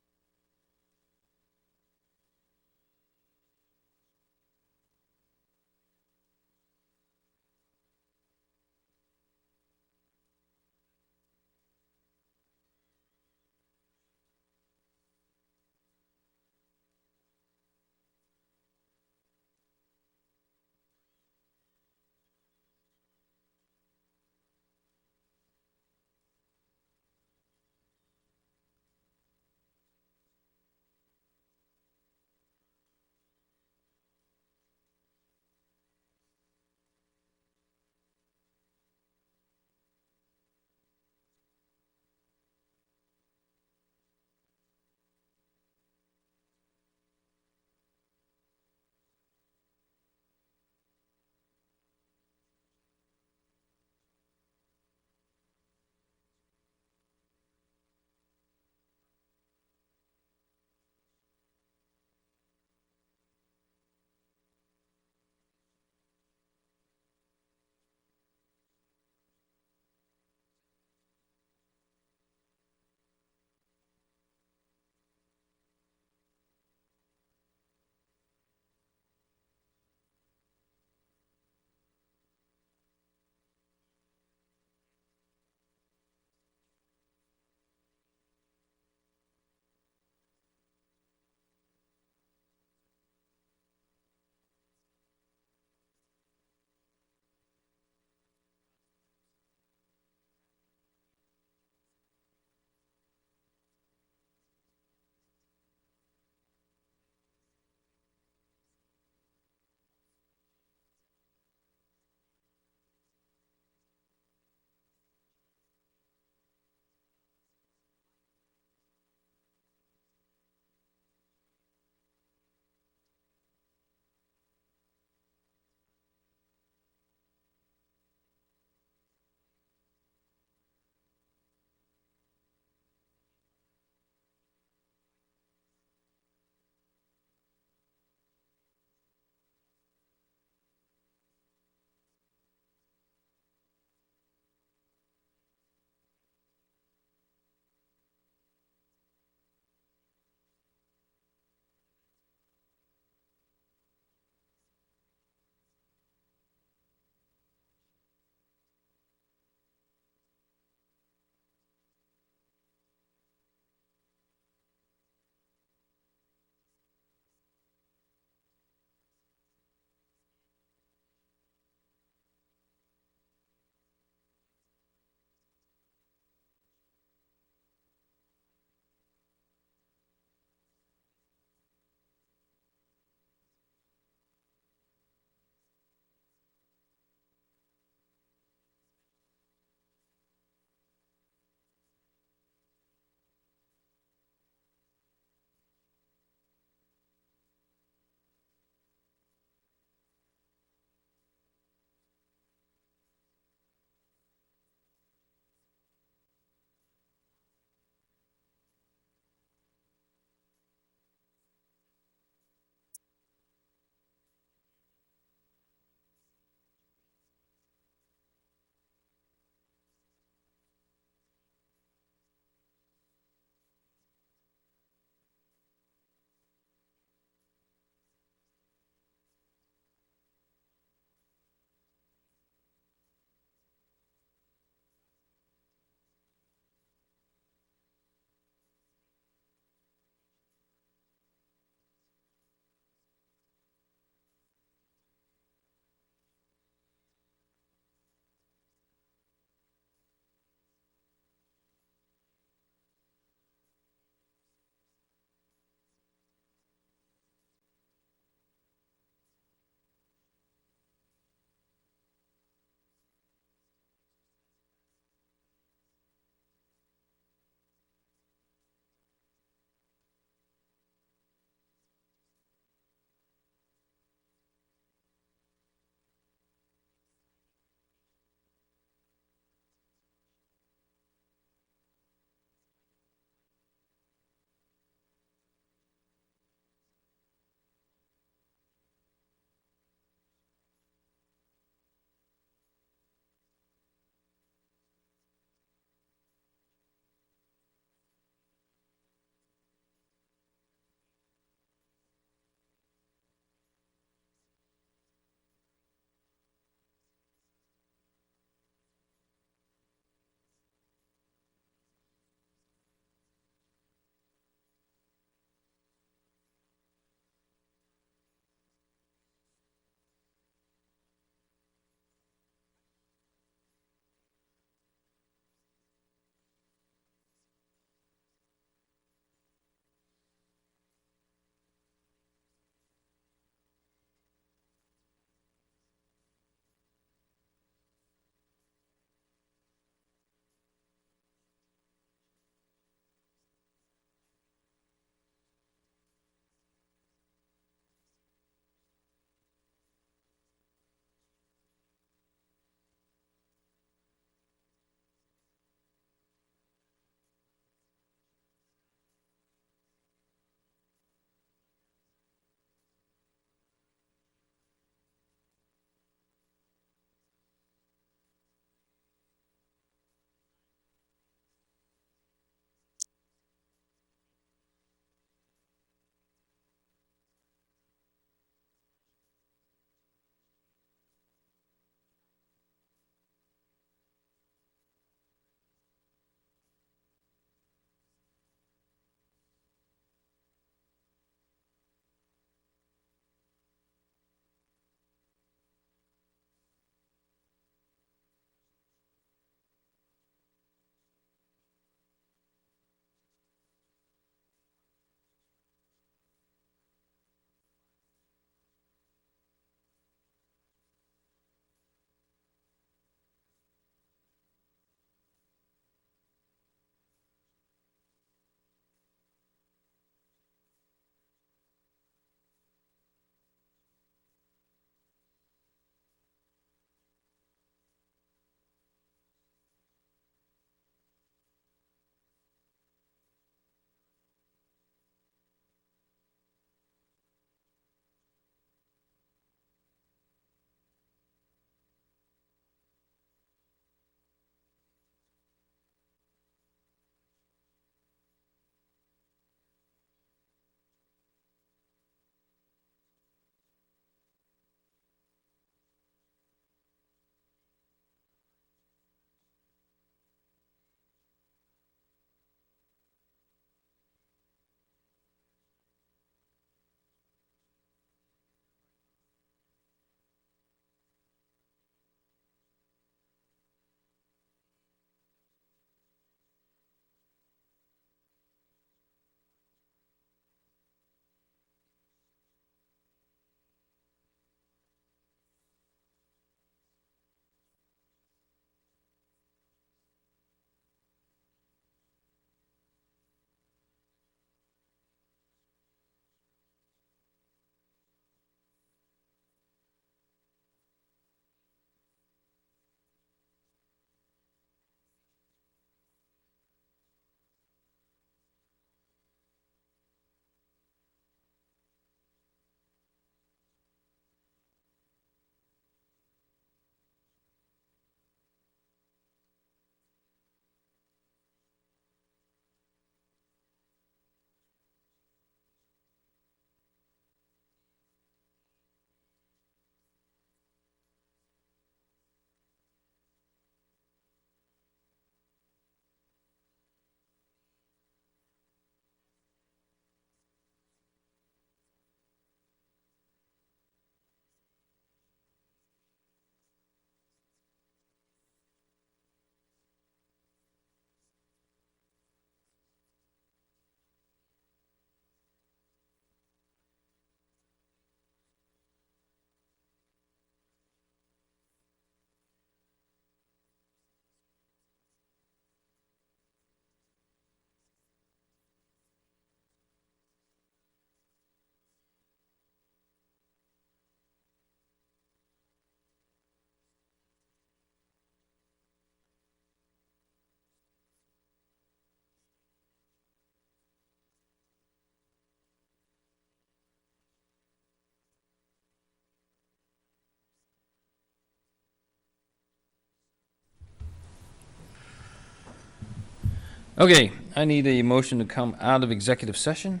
Okay, I need a motion to come out of executive session.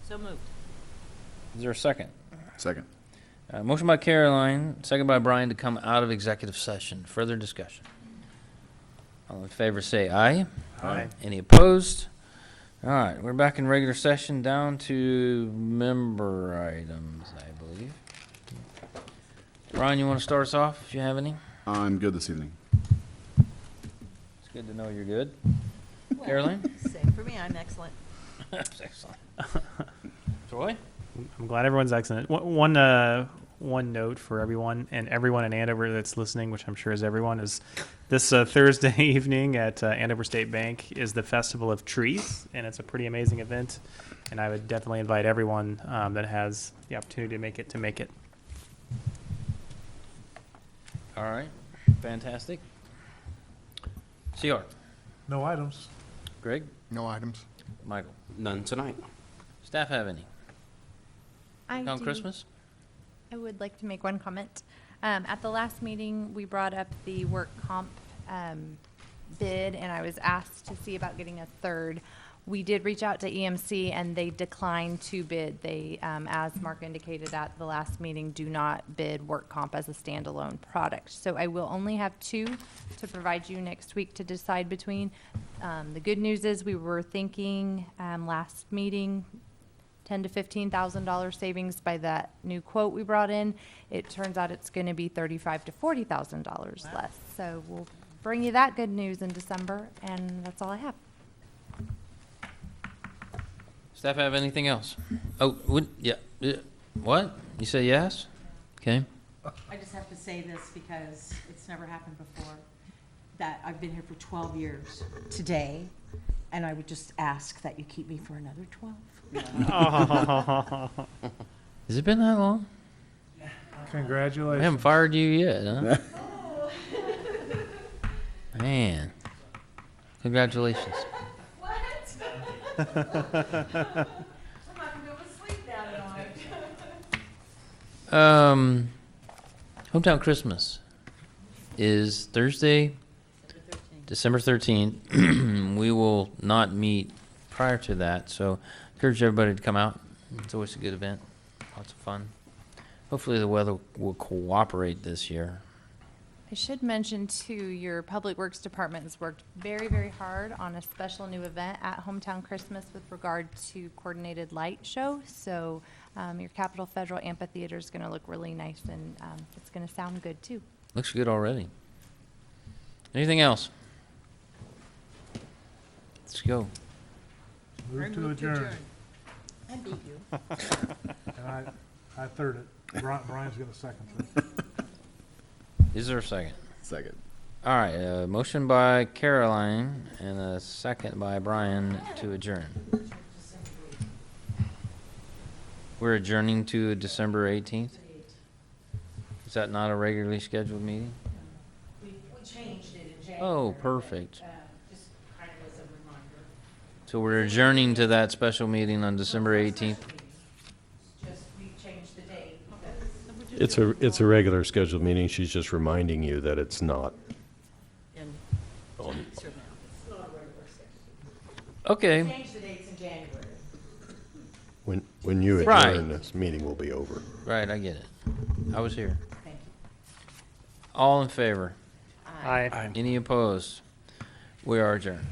So moved. Is there a second? Second. Motion by Caroline, second by Brian to come out of executive session. Further discussion. All in favor say aye. Aye. Any opposed? All right, we're back in regular session, down to member items, I believe. Brian, you want to start us off, if you have any? I'm good this evening. It's good to know you're good. Caroline? Same for me, I'm excellent. That's excellent. Troy? I'm glad everyone's excellent. One note for everyone, and everyone in Andover that's listening, which I'm sure is everyone, is this Thursday evening at Andover State Bank is the Festival of Trees, and it's a pretty amazing event, and I would definitely invite everyone that has the opportunity to make it. All right, fantastic. CR? No items. Greg? No items. Michael? None tonight. Staff have any? I On do. Christmas? I would like to make one comment. At the last meeting, we brought up the work comp bid, and I was asked to see about getting a third. We did reach out to EMC, and they declined to bid. They, as Mark indicated at the last meeting, do not bid work comp as a standalone product. So I will only have 2 to provide you next week to decide between. The good news is we were thinking last meeting, $10,000 to $15,000 savings by that new quote we brought in. It turns out it's going to be $35,000 to $40,000 less. So we'll bring you that good news in December, and that's all I have. Staff have anything else? Oh, yeah. What? You say yes? Okay. I just have to say this because it's never happened before, that I've been here for 12 years today, and I would just ask that you keep me for another 12. Has it been that long? I Congratulations. haven't fired you yet, huh? Man. Congratulations. What? I'm not going to be able to sleep now tonight. Hometown Christmas is Thursday, December 13th. We will not meet prior to that, so encourage everybody to come out. It's always a good event, lots of fun. Hopefully the weather will cooperate this year. I should mention too, your Public Works Department has worked very, very hard on a special new event at Hometown Christmas with regard to coordinated light show. So your Capitol Federal Amphitheater is going to look really nice, and it's going to sound good too. Looks good already. Anything else? Let's go. Move to adjourn. I beat you. And I third it. Brian's gonna second it. Is there a second? Second. All right, motion by Caroline and a second by Brian to adjourn. We're adjourning to December 18th? Is that not a regularly scheduled meeting? We changed it in January. Oh, perfect. Just kind of as a reminder. So we're adjourning to that special meeting on December 18th? Just, we changed the date. It's a regular scheduled meeting. She's just reminding you that it's not. Okay. Changed the dates in January. When you Right. adjourn, this meeting will be over. Right, I get it. I was here. Thank you. All in favor? Aye. Any opposed? We are adjourned.